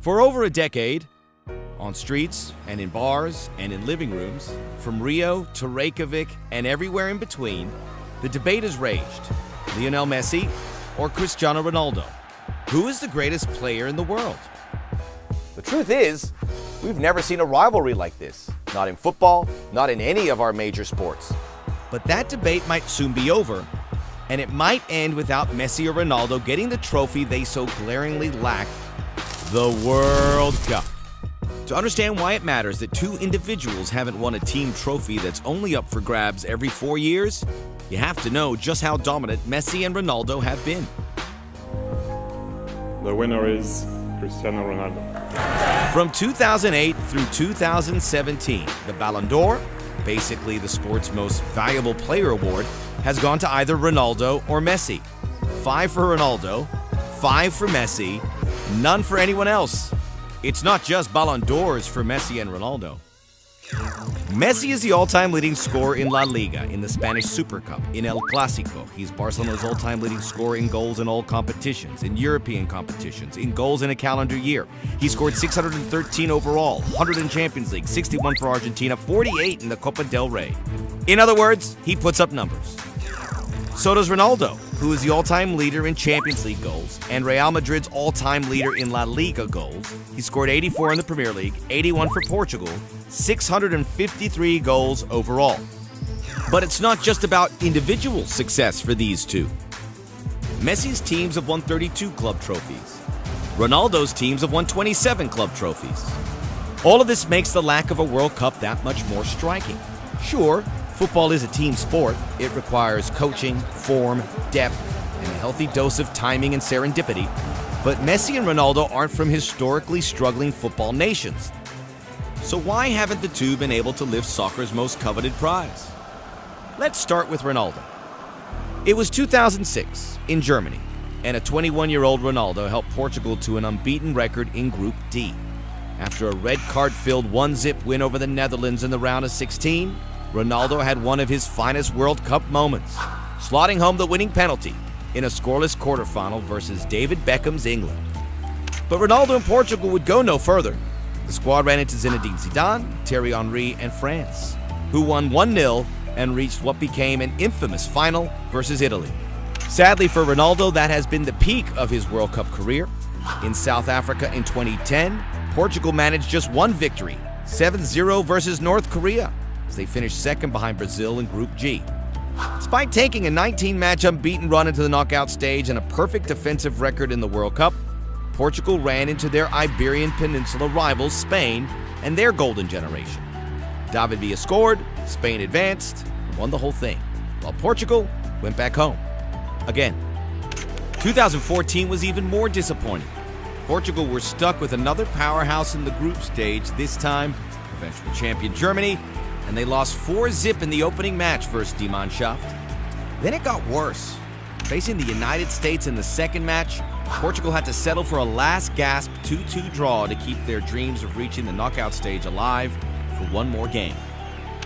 For over a decade, on streets and in bars and in living rooms, from Rio to Reykjavik and everywhere in between, the debate has raged. Lionel Messi or Cristiano Ronaldo? Who is the greatest player in the world? The truth is, we've never seen a rivalry like this. Not in football, not in any of our major sports. But that debate might soon be over, and it might end without Messi or Ronaldo getting the trophy they so glaringly lack, the World Cup. To understand why it matters that two individuals haven't won a team trophy that's only up for grabs every 4 years, you have to know just how dominant Messi and Ronaldo have been. The winner is Cristiano Ronaldo. From 2008 through 2017, the Ballon d'Or, basically the sport's most valuable player award, has gone to either Ronaldo or Messi. 5 for Ronaldo, 5 for Messi, none for anyone else. It's not just Ballon d'Ors for Messi and Ronaldo. Messi is the all-time leading scorer in La Liga, in the Spanish Super Cup, in El Clásico. He's Barcelona's all-time leading scorer in goals in all competitions, in European competitions, in goals in a calendar year. He scored 613 overall, 100 in Champions League, 61 for Argentina, 48 in the Copa del Rey. In other words, he puts up numbers. So does Ronaldo, who is the all-time leader in Champions League goals and Real Madrid's all-time leader in La Liga goals. He scored 84 in the Premier League, 81 for Portugal, 653 goals overall. But it's not just about individual success for these two. Messi's teams have won 32 club trophies. Ronaldo's teams have won 27 club trophies. All of this makes the lack of a World Cup that much more striking. Sure, football is a team sport. It requires coaching, form, depth, and a healthy dose of timing and serendipity. But Messi and Ronaldo aren't from historically struggling football nations. So why haven't the two been able to lift soccer's most coveted prize? Let's start with Ronaldo. It was 2006 in Germany, and a 21-year-old Ronaldo helped Portugal to an unbeaten record in Group D. After a red card-filled 1-0 win over the Netherlands in the round of 16, Ronaldo had one of his finest World Cup moments, slotting home the winning penalty in a scoreless quarterfinal versus David Beckham's England. But Ronaldo and Portugal would go no further. The squad ran into Zinedine Zidane, Thierry Henry, and France, who won 1-0 and reached what became an infamous final versus Italy. Sadly for Ronaldo, that has been the peak of his World Cup career. In South Africa in 2010, Portugal managed just one victory, 7-0 versus North Korea, as they finished second behind Brazil in Group G. Despite taking a 19-match unbeaten run into the knockout stage and a perfect defensive record in the World Cup, Portugal ran into their Iberian Peninsula rivals, Spain, and their golden generation. David Villa scored, Spain advanced, and won the whole thing, while Portugal went back home. Again. 2014 was even more disappointing. Portugal were stuck with another powerhouse in the group stage, this time eventual champion Germany, and they lost 4-0 in the opening match versus Die Mannschaft. Then it got worse. Facing the United States in the second match, Portugal had to settle for a last-gasp 2-2 draw to keep their dreams of reaching the knockout stage alive for one more game.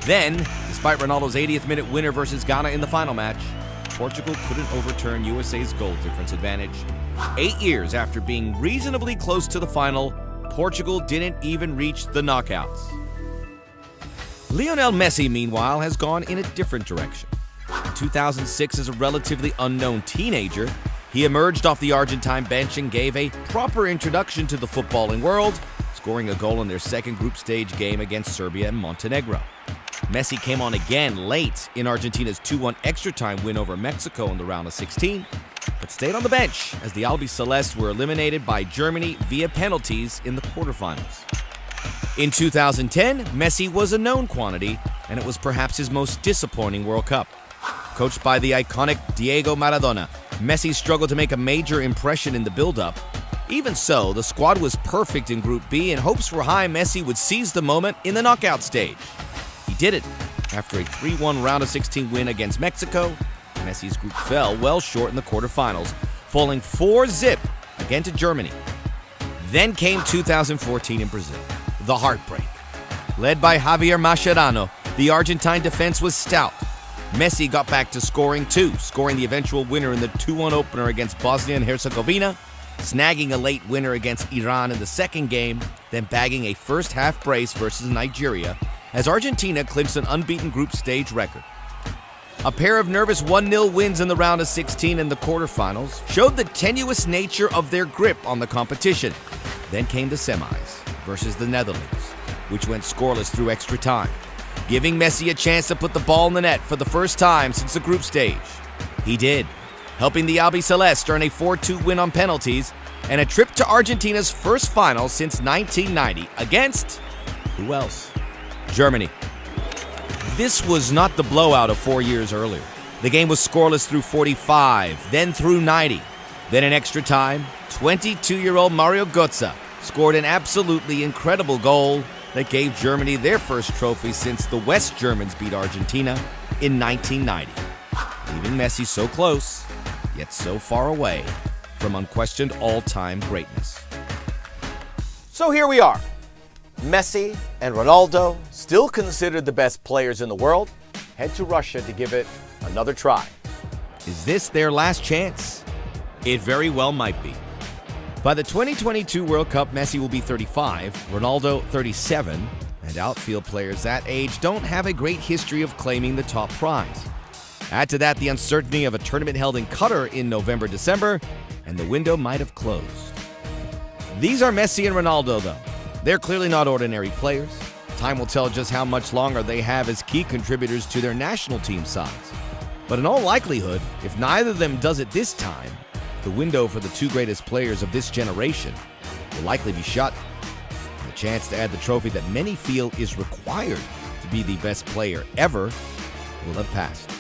Then, despite Ronaldo's 80th minute winner versus Ghana in the final match, Portugal couldn't overturn USA's goal difference advantage. 8 years after being reasonably close to the final, Portugal didn't even reach the knockouts. Lionel Messi, meanwhile, has gone in a different direction. In 2006, as a relatively unknown teenager, he emerged off the Argentine bench and gave a proper introduction to the footballing world, scoring a goal in their second group stage game against Serbia and Montenegro. Messi came on again late in Argentina's 2-1 extra-time win over Mexico in the round of 16, but stayed on the bench as the Albicelestes were eliminated by Germany via penalties in the quarterfinals. In 2010, Messi was a known quantity, and it was perhaps his most disappointing World Cup. Coached by the iconic Diego Maradona, Messi struggled to make a major impression in the build-up. Even so, the squad was perfect in Group B, and hopes were high Messi would seize the moment in the knockout stage. He did it. After a 3-1 round of 16 win against Mexico, Messi's group fell well short in the quarterfinals, falling 4-0 again to Germany. Then came 2014 in Brazil, the heartbreak. Led by Javier Mascherano, the Argentine defense was stout. Messi got back to scoring too, scoring the eventual winner in the 2-1 opener against Bosnia and Herzegovina, snagging a late winner against Iran in the second game, then bagging a first-half brace versus Nigeria as Argentina clinched an unbeaten group stage record. A pair of nervous 1-0 wins in the round of 16 in the quarterfinals showed the tenuous nature of their grip on the competition. Then came the semis versus the Netherlands, which went scoreless through extra time, giving Messi a chance to put the ball in the net for the first time since the group stage. He did, helping the Albiceleste earn a 4-2 win on penalties and a trip to Argentina's first final since 1990 against, who else? Germany. This was not the blowout of 4 years earlier. The game was scoreless through 45, then through 90. Then in extra time, 22-year-old Mario Götze scored an absolutely incredible goal that gave Germany their first trophy since the West Germans beat Argentina in 1990, leaving Messi so close, yet so far away from unquestioned all-time greatness. So here we are. Messi and Ronaldo, still considered the best players in the world, head to Russia to give it another try. Is this their last chance? It very well might be. By the 2022 World Cup, Messi will be 35, Ronaldo 37, and outfield players that age don't have a great history of claiming the top prize. Add to that the uncertainty of a tournament held in Qatar in November-December, and the window might have closed. These are Messi and Ronaldo, though. They're clearly not ordinary players. Time will tell just how much longer they have as key contributors to their national team sides. But in all likelihood, if neither of them does it this time, the window for the two greatest players of this generation will likely be shut. The chance to add the trophy that many feel is required to be the best player ever will have passed.